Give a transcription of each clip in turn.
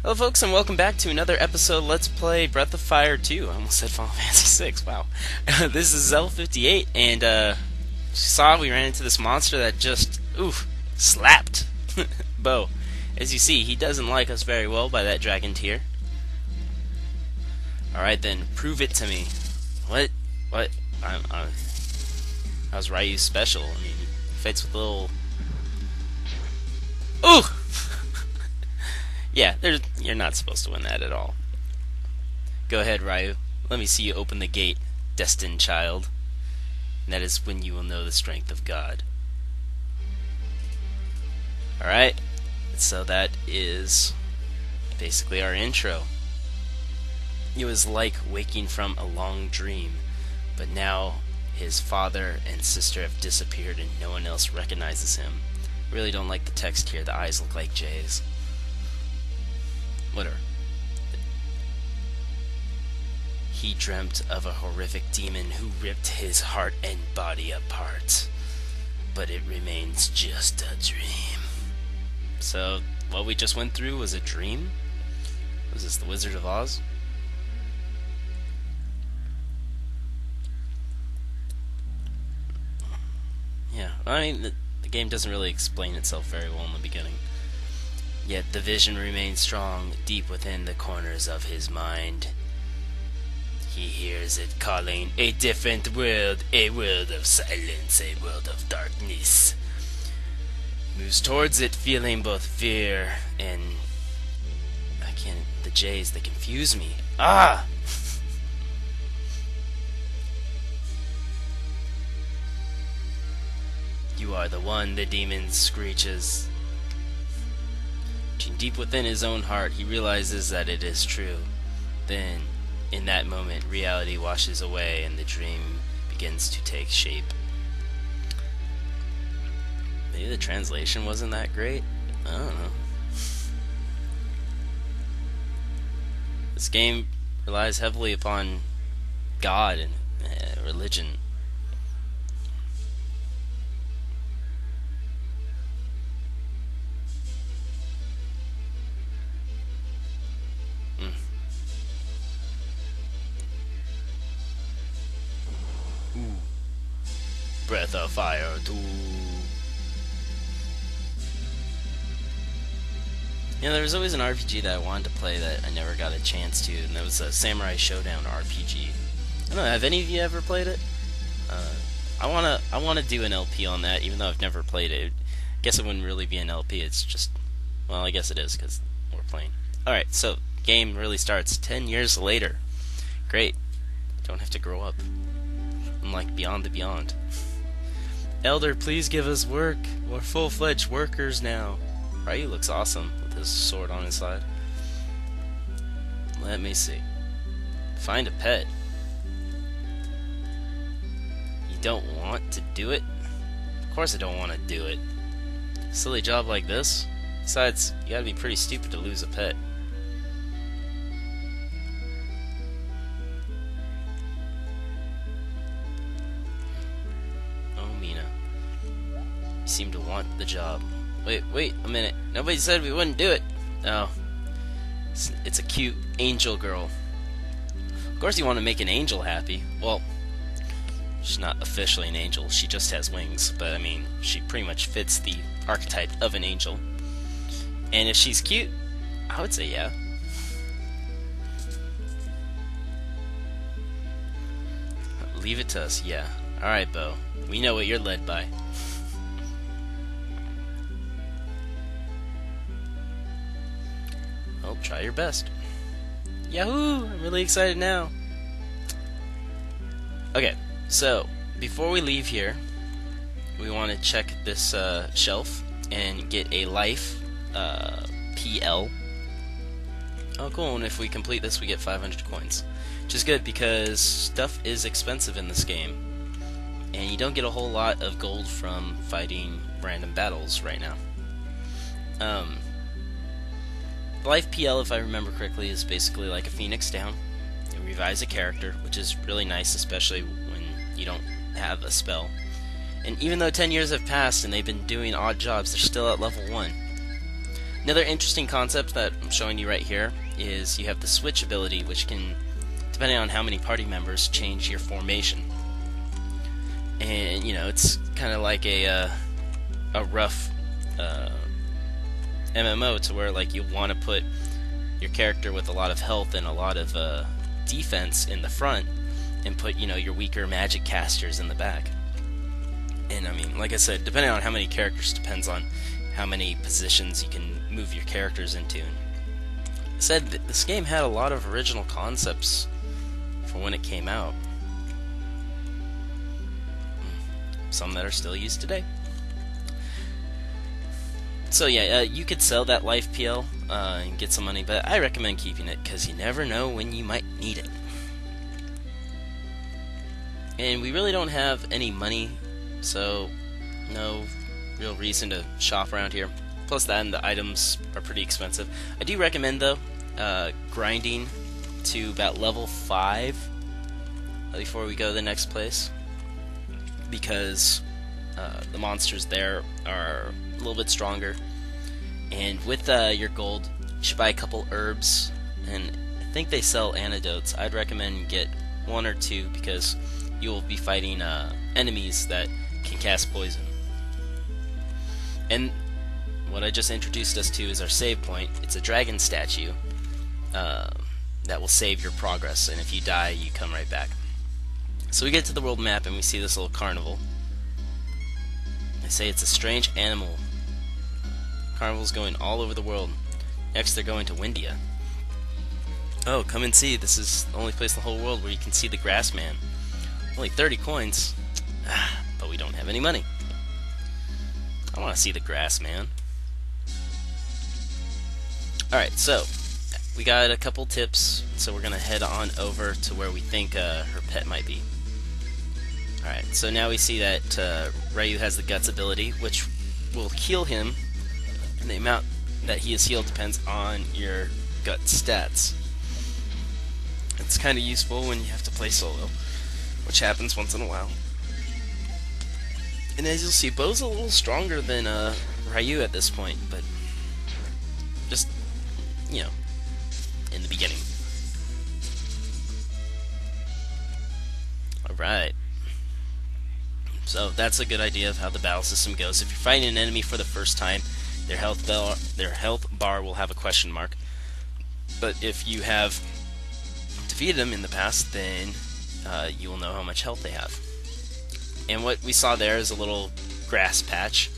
Hello folks and welcome back to another episode Let's Play Breath of Fire 2. I almost said Final Fantasy 6, wow. This is Zell58 and we ran into this monster that just, slapped Bow. As you see, he doesn't like us very well by that dragon tier. Alright then, prove it to me. What? How's Ryu's special? I mean, fights with little... Ooh! Yeah, you're not supposed to win that at all. Go ahead, Ryu. Let me see you open the gate, destined child. And that is when you will know the strength of God. Alright, so that is basically our intro. It was like waking from a long dream, but now his father and sister have disappeared and no one else recognizes him. Really don't like the text here, the eyes look like J's. Whatever. He dreamt of a horrific demon who ripped his heart and body apart. But it remains just a dream. So, what we just went through was a dream? Was this the Wizard of Oz? Yeah, I mean, the game doesn't really explain itself very well in the beginning. Yet the vision remains strong, deep within the corners of his mind. He hears it calling a different world, a world of silence, a world of darkness. Moves towards it, feeling both fear and... the J's, they confuse me. Ah! You are the one, the demon screeches. Deep within his own heart, he realizes that it is true. Then, in that moment, reality washes away and the dream begins to take shape. Maybe the translation wasn't that great? I don't know. This game relies heavily upon God and religion. Breath of Fire 2. You know, there was always an RPG that I wanted to play that I never got a chance to, and that was a Samurai Showdown RPG. I don't know, have any of you ever played it? I wanna do an LP on that, even though I've never played it. I guess it wouldn't really be an LP, it's just... well, I guess it is, because we're playing. Alright, so, game really starts 10 years later. Great. Don't have to grow up. Unlike Beyond the Beyond. Elder, please give us work. We're full-fledged workers now. Ryu looks awesome with his sword on his side. Let me see. Find a pet. You don't want to do it? Of course I don't want to do it. Silly job like this? Besides, you gotta be pretty stupid to lose a pet. Seem to want the job. Wait a minute. Nobody said we wouldn't do it. Oh. It's a cute angel girl. Of course you want to make an angel happy. Well, she's not officially an angel. She just has wings. But, I mean, she pretty much fits the archetype of an angel. And if she's cute, I would say yeah. Leave it to us, yeah. Alright, Bo. We know what you're led by. Well, try your best. Yahoo! I'm really excited now. Okay, so before we leave here, we want to check this shelf and get a life PL. Oh, cool! And if we complete this, we get 500 coins, which is good because stuff is expensive in this game, and you don't get a whole lot of gold from fighting random battles right now. Life PL, if I remember correctly, is basically like a Phoenix down. It revives a character, which is really nice, especially when you don't have a spell. And even though 10 years have passed and they've been doing odd jobs, they're still at level 1. Another interesting concept that I'm showing you right here is you have the switch ability, which can, depending on how many party members, change your formation. And you know, it's kind of like a rough MMO, to where like you want to put your character with a lot of health and a lot of defense in the front, and put, you know, your weaker magic casters in the back. And I mean, like I said, depending on how many characters, depends on how many positions you can move your characters into. I said that this game had a lot of original concepts for when it came out. Some that are still used today. So yeah, you could sell that life PL and get some money, but I recommend keeping it because you never know when you might need it. And we really don't have any money, so no real reason to shop around here. Plus that, and the items are pretty expensive. I do recommend, though, grinding to about level 5 before we go to the next place, because the monsters there are a little bit stronger. And with your gold, you should buy a couple herbs, and I think they sell antidotes. I'd recommend get 1 or 2, because you'll be fighting enemies that can cast poison. And what I just introduced us to is our save point. It's a dragon statue that will save your progress, and if you die, you come right back. So we get to the world map and we see this little carnival. They say it's a strange animal. Carnival's going all over the world. Next they're going to Windia. Oh, come and see. This is the only place in the whole world where you can see the grass man. Only 30 coins. But we don't have any money. I want to see the grass man. Alright, so we got a couple tips, so we're going to head on over to where we think her pet might be. Alright, so now we see that Ryu has the guts ability, which will heal him, and the amount that he is healed depends on your gut stats. It's kind of useful when you have to play solo, which happens once in a while. And as you'll see, Bow's a little stronger than Ryu at this point, but just, you know, in the beginning. Alright. So that's a good idea of how the battle system goes. If you're fighting an enemy for the first time, their health bar will have a question mark. But if you have defeated them in the past, then you will know how much health they have. And what we saw there is a little grass patch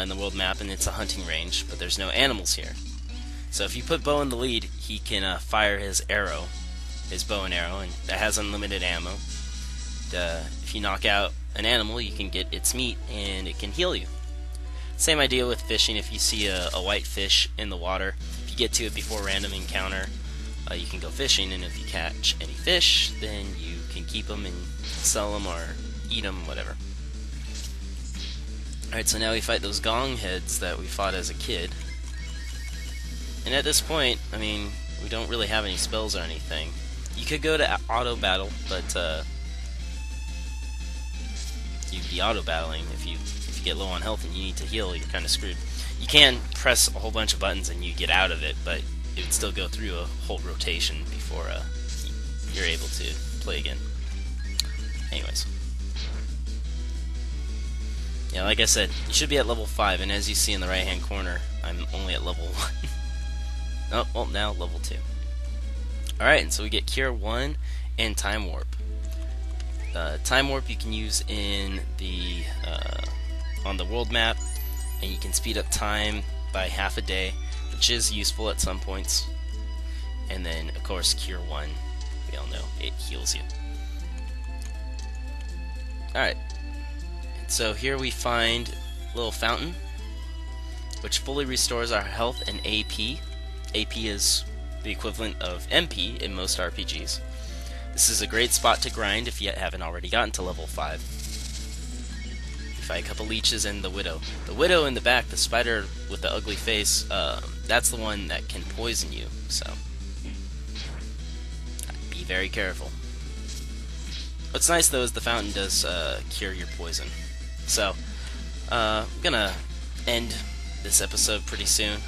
in the world map, and it's a hunting range, but there's no animals here. So if you put Bow in the lead, he can fire his arrow, his bow and arrow, and that has unlimited ammo. If you knock out an animal, you can get its meat, and it can heal you. Same idea with fishing. If you see a white fish in the water, if you get to it before random encounter, you can go fishing, and if you catch any fish, then you can keep them and sell them or eat them, whatever. Alright, so now we fight those gong heads that we fought as a kid. And at this point, I mean, we don't really have any spells or anything. You could go to auto battle, but you'd be auto battling. If you get low on health and you need to heal, you're kind of screwed. You can press a whole bunch of buttons and you get out of it, but it would still go through a whole rotation before you're able to play again. Anyways. Yeah, like I said, you should be at level 5, and as you see in the right hand corner, I'm only at level 1. Oh, well, now level 2. Alright, and so we get Cure 1 and Time Warp. Time Warp you can use in the on the world map, and you can speed up time by half a day, which is useful at some points. And then, of course, Cure 1, we all know, it heals you. Alright, so here we find a little fountain, which fully restores our health and AP. AP is the equivalent of MP in most RPGs. This is a great spot to grind if you haven't already gotten to level 5. You fight a couple leeches and the Widow. The Widow in the back, the spider with the ugly face, that's the one that can poison you, so be very careful. What's nice though is the fountain does cure your poison. So, I'm gonna end this episode pretty soon.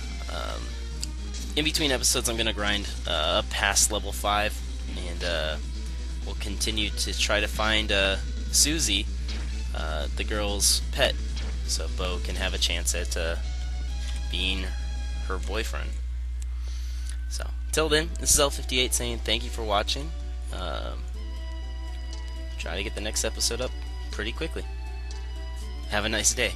In between episodes, I'm gonna grind up past level 5, and we'll continue to try to find Susie, the girl's pet, so Bow can have a chance at being her boyfriend. So, till then, this is L58 saying thank you for watching. Try to get the next episode up pretty quickly. Have a nice day.